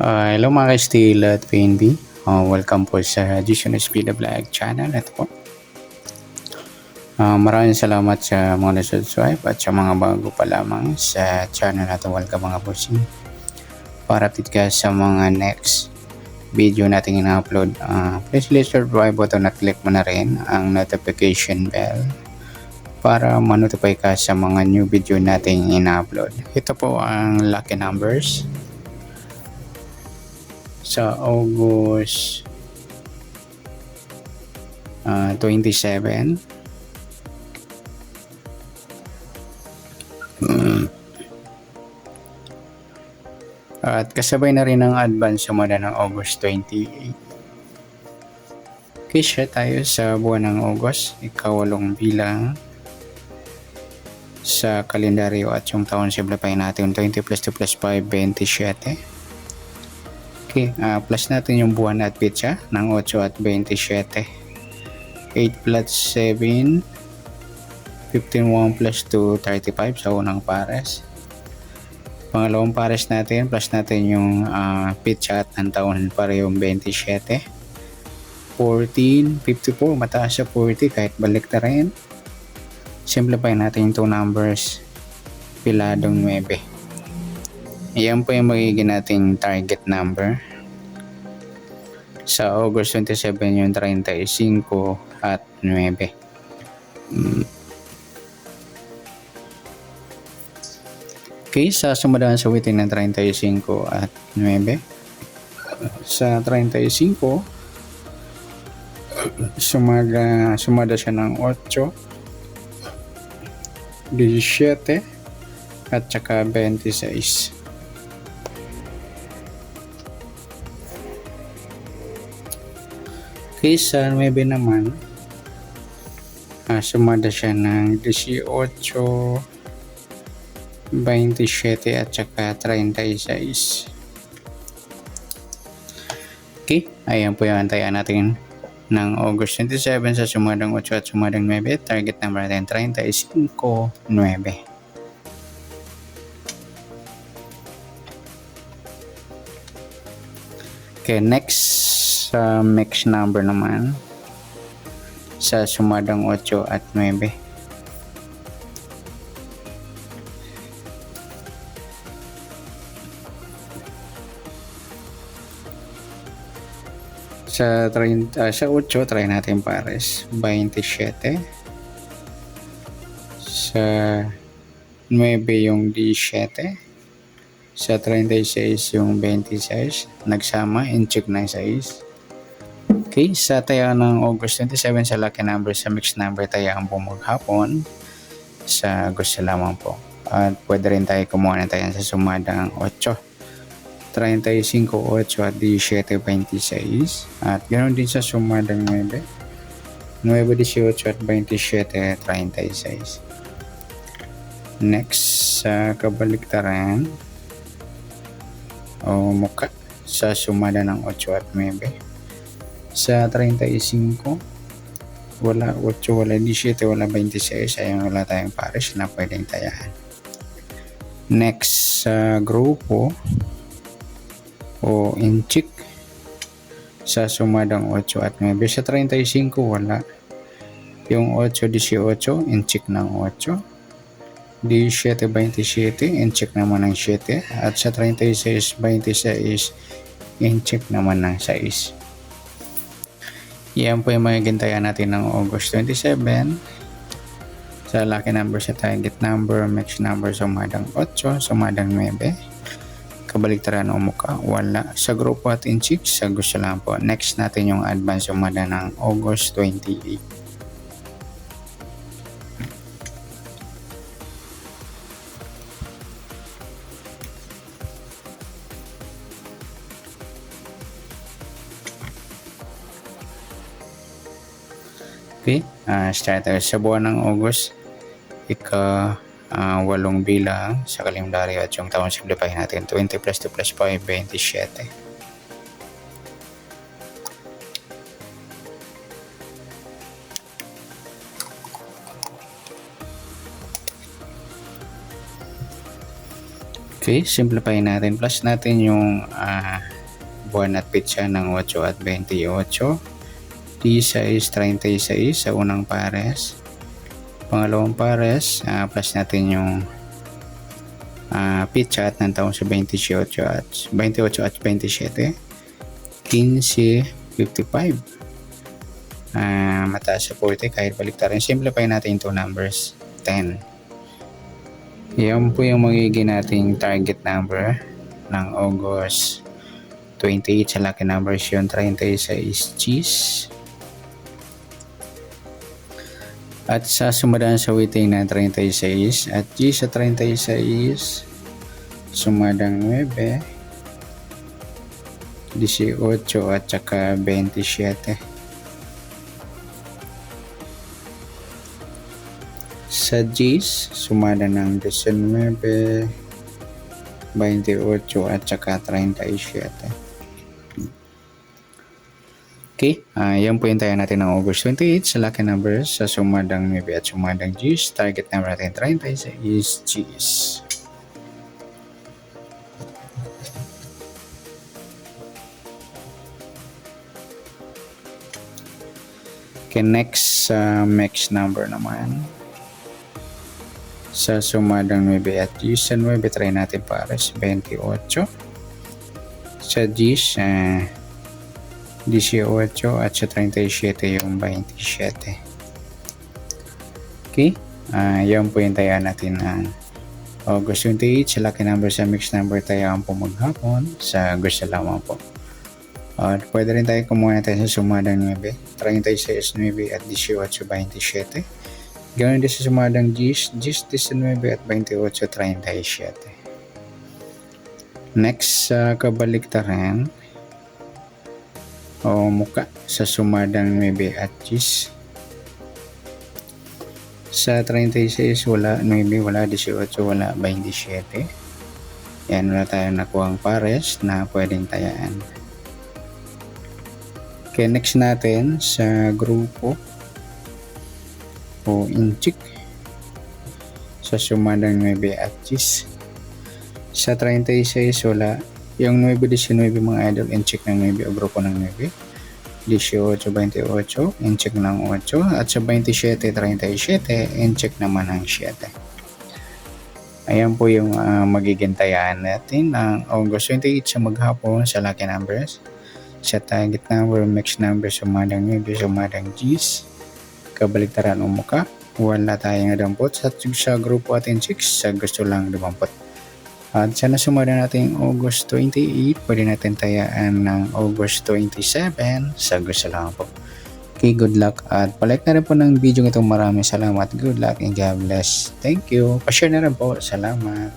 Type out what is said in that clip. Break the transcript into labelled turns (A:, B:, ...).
A: Hello mga ka-Steel at PNB. Welcome po sa Jason Espida Vlog channel. Ito po. Maraming salamat sa mga na-subscribe at sa mga bago pa lamang sa channel natin. Welcome mga bossing. Para update ka sa mga next video natin ina-upload, please hit subscribe button at click mo na rin ang notification bell para ma-notify ka sa mga new video natin ina-upload. Ito po ang lucky numbers sa August 27. At kasabay na rin ang advance sumada ng August 28. Okay, share tayo sa buwan ng August, ikawalong bilang sa kalendaryo at yung taon simplify natin 20 plus 2 plus 5, 27. Okay, plus natin yung buwan at pitsa ng 8 at 27. 8 plus 7, 15, 1 plus 2, 35 sa unang pares. Pangalawang pares natin, plus natin yung pitsa at ng taon parehong 27. 14, 54, mataas sa 40 kahit balik na rin. Simplify natin yung 2 numbers, piladong 9. Yan po yung magiging nating target number. Sa August 27 yung 35 at 9. Okay, sa sumadaan sa witin ng 35 at 9. Sa 35, sumada siya ng 8, 17, at saka 26. Okay, sa 9 naman, sumada siya ng 18, 27 at saka 36. Okay, ayan po yung antayan natin ng August 27 sa sumadang 8 at sumadang 9. Target number natin 35, 9. Okay, next sa mix number naman sa sumadang 8 at 9. Sa 8, try natin pares 27. Sa 9 yung 17. Sa 36 yung 26. Nagsama, in-check na 6. Okay, sa taya ng August 27 sa lucky number sa mixed number taya ang bumughapon sa gusto lamang po. At pwede rin tayo kumuha na tayo sa sumadang 8. 35, 8 at 17, 26. At ganoon din sa sumadang 9. 9, 18 at 27, 36. Next, sa kabaliktaran o muka sa sumada ng 8 at 9. Sa 35, wala 8, wala 17, wala 26. Ayun, wala tayong pares na pwedeng tayahan. Next, sa grupo o inchik sa sumadang 8 at 9. Sa 35 wala yung 8, 18 inchik ng 8, 17, 27 inchik naman ng 7, at sa 36, 26 inchik naman ng 6. Yan po yung magiging taya natin ng August 27 sa lucky number sa target number, mix number sumadang 8, sumadang 9. Kabaliktaran o muka, wala. Sa grupo at inchik, sa gusto lang po. Next natin yung advance sumada ng August 28. Okay, start tayo sa buwan ng August. Walong bilang sa kalendaryo at yung taon simplify natin 20 plus 2 plus 5, 27. Okay, simplify natin, plus natin yung buwan at pitsa ng 8 at 28. D6, 36 sa unang pares. Pangalawang pares, plus natin yung pitsa at ng taon sa 28 at 27. 15, 55. Mataas sa 40 kahit baliktarin. Simplify natin yung 2 numbers. 10. Yan po yung magiging nating target number ng August 28 sa lucky numbers yun. 36 cheese. At sa sumadaan sa waiting na 36 at G sa 36 sumadang 9, 18 at saka 27. Sa G's, sumada ng 19, 28 at saka 37. Okay, yan po yung tayo natin ng August 28 sa lucky numbers sa sumadang 9 at sumadang G's. Target number natin 36 is G's. Okay, next number naman. Sa sumadang 9 at G's, sa 9 try natin pares 28. Sa G's, 18 at sa 37 yung 27. Okay, yan po yung taya natin ng August 28 sa lucky number sa mixed number tayo ang po maghapon sa gusto lamang po. At pwede rin tayo kumuha natin sa sumadang 9, 36, 9 at 18, 27. Ganoon din sa sumadang G's, 19 at 28, 37. Next sa kabaliktaran o muka sa sumadang 9 at G's. Sa 36 wala 9, wala 18, wala 27. Yan, wala tayong nakuhang pares na pwedeng tayaan. Okay, next natin sa grupo o inchik sa sumadang 9 at G's. Sa 36 wala yung 9-19 mga idol, inchik ng 9 o grupo ng 9, 18-28 inchik ng 8 at sa 27-37 inchik naman ng 7. Ayan po yung magiging tayaan natin ng August 28 sa maghapon sa lucky numbers. Sa target number, mixed number, sumadang 9, sumadang G's. Kabaliktaran o muka, wala tayong dampot sa grupo atin 6 sa gusto lang dumampot. At sana sumada natin August 28, pwede natin tayaan ng August 27 sa gusto lang po. Okay, good luck at palike na rin po ng video ito. Maraming salamat, good luck and God bless. Thank you, pa-share na rin po, salamat.